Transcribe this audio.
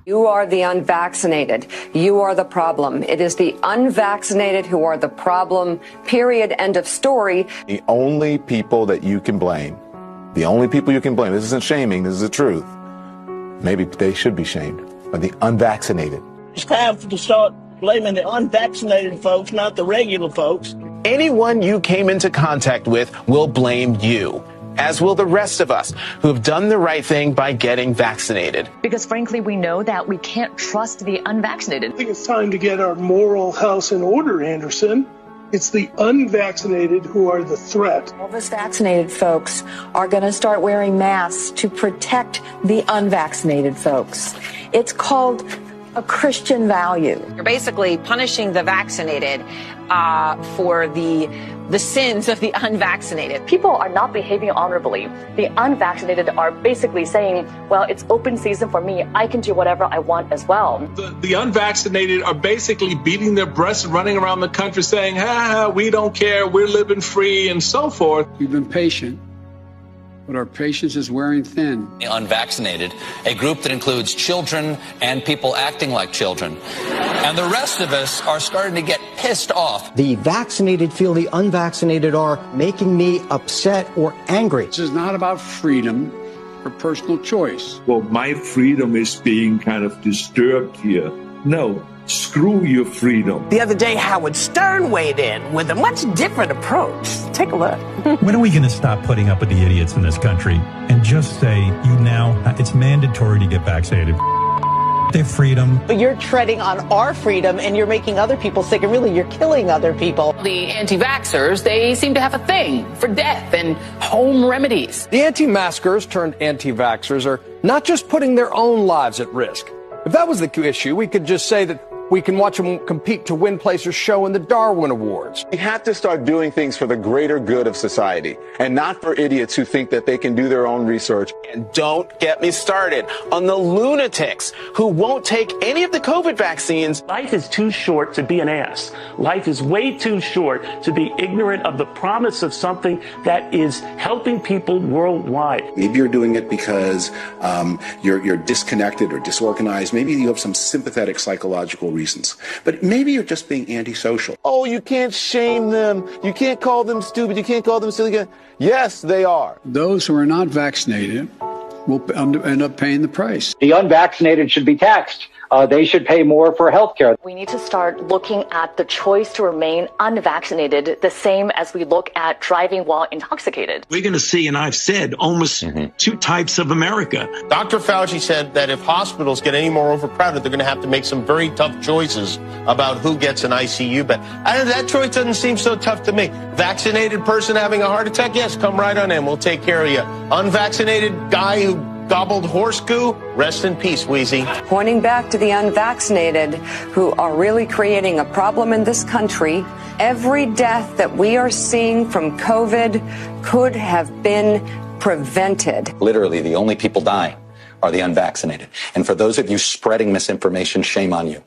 You are the unvaccinated. You are the problem. It is the unvaccinated who are the problem, period, end of story. The only people that you can blame, this isn't shaming, this is the truth. Maybe they should be shamed, are the unvaccinated. It's time to start blaming the unvaccinated folks, not the regular folks. Anyone you came into contact with will blame you, as will the rest of us who have done the right thing by getting vaccinated. Because frankly, we know that we can't trust the unvaccinated. I think it's time to get our moral house in order, Anderson. It's the unvaccinated who are the threat. All of us vaccinated folks are going to start wearing masks to protect the unvaccinated folks. It's called a Christian value. You're basically punishing the vaccinated for the sins of the unvaccinated. People are not behaving honorably. The unvaccinated are basically saying, well, it's open season for me. I can do whatever I want as well. The unvaccinated are basically beating their breasts, running around the country saying, we don't care, we're living free, and so forth. We've been patient, but our patience is wearing thin. The unvaccinated, a group that includes children and people acting like children. And the rest of us are starting to get pissed off. The vaccinated feel the unvaccinated are making me upset or angry. This is not about freedom or personal choice. Well, my freedom is being kind of disturbed here. No. Screw your freedom. The other day, Howard Stern weighed in with a much different approach. Take a look. When are we going to stop putting up with the idiots in this country and just say, it's mandatory to get vaccinated? Their freedom. But you're treading on our freedom and you're making other people sick, and really you're killing other people. The anti-vaxxers, they seem to have a thing for death and home remedies. The anti-maskers turned anti-vaxxers are not just putting their own lives at risk. If that was the issue, we could just say that we can watch them compete to win Placer's show in the Darwin Awards. We have to start doing things for the greater good of society and not for idiots who think that they can do their own research. And don't get me started on the lunatics who won't take any of the COVID vaccines. Life is too short to be an ass. Life is way too short to be ignorant of the promise of something that is helping people worldwide. Maybe you're doing it because you're disconnected or disorganized. Maybe you have some sympathetic psychological reasons. But maybe you're just being antisocial. Oh, you can't shame them. You can't call them stupid. You can't call them silly. Yes, they are. Those who are not vaccinated will end up paying the price. The unvaccinated should be taxed. They should pay more for health care. We need to start looking at the choice to remain unvaccinated the same as we look at driving while intoxicated. We're going to see, and I've said, almost two types of America. Dr. Fauci said that if hospitals get any more overcrowded, they're going to have to make some very tough choices about who gets an ICU bed. That choice doesn't seem so tough to me. Vaccinated person having a heart attack? Yes, come right on in. We'll take care of you. Unvaccinated guy who gobbled horse goo? Rest in peace, Wheezy. Pointing back to the unvaccinated who are really creating a problem in this country, every death that we are seeing from COVID could have been prevented. Literally, the only people dying are the unvaccinated. And for those of you spreading misinformation, shame on you.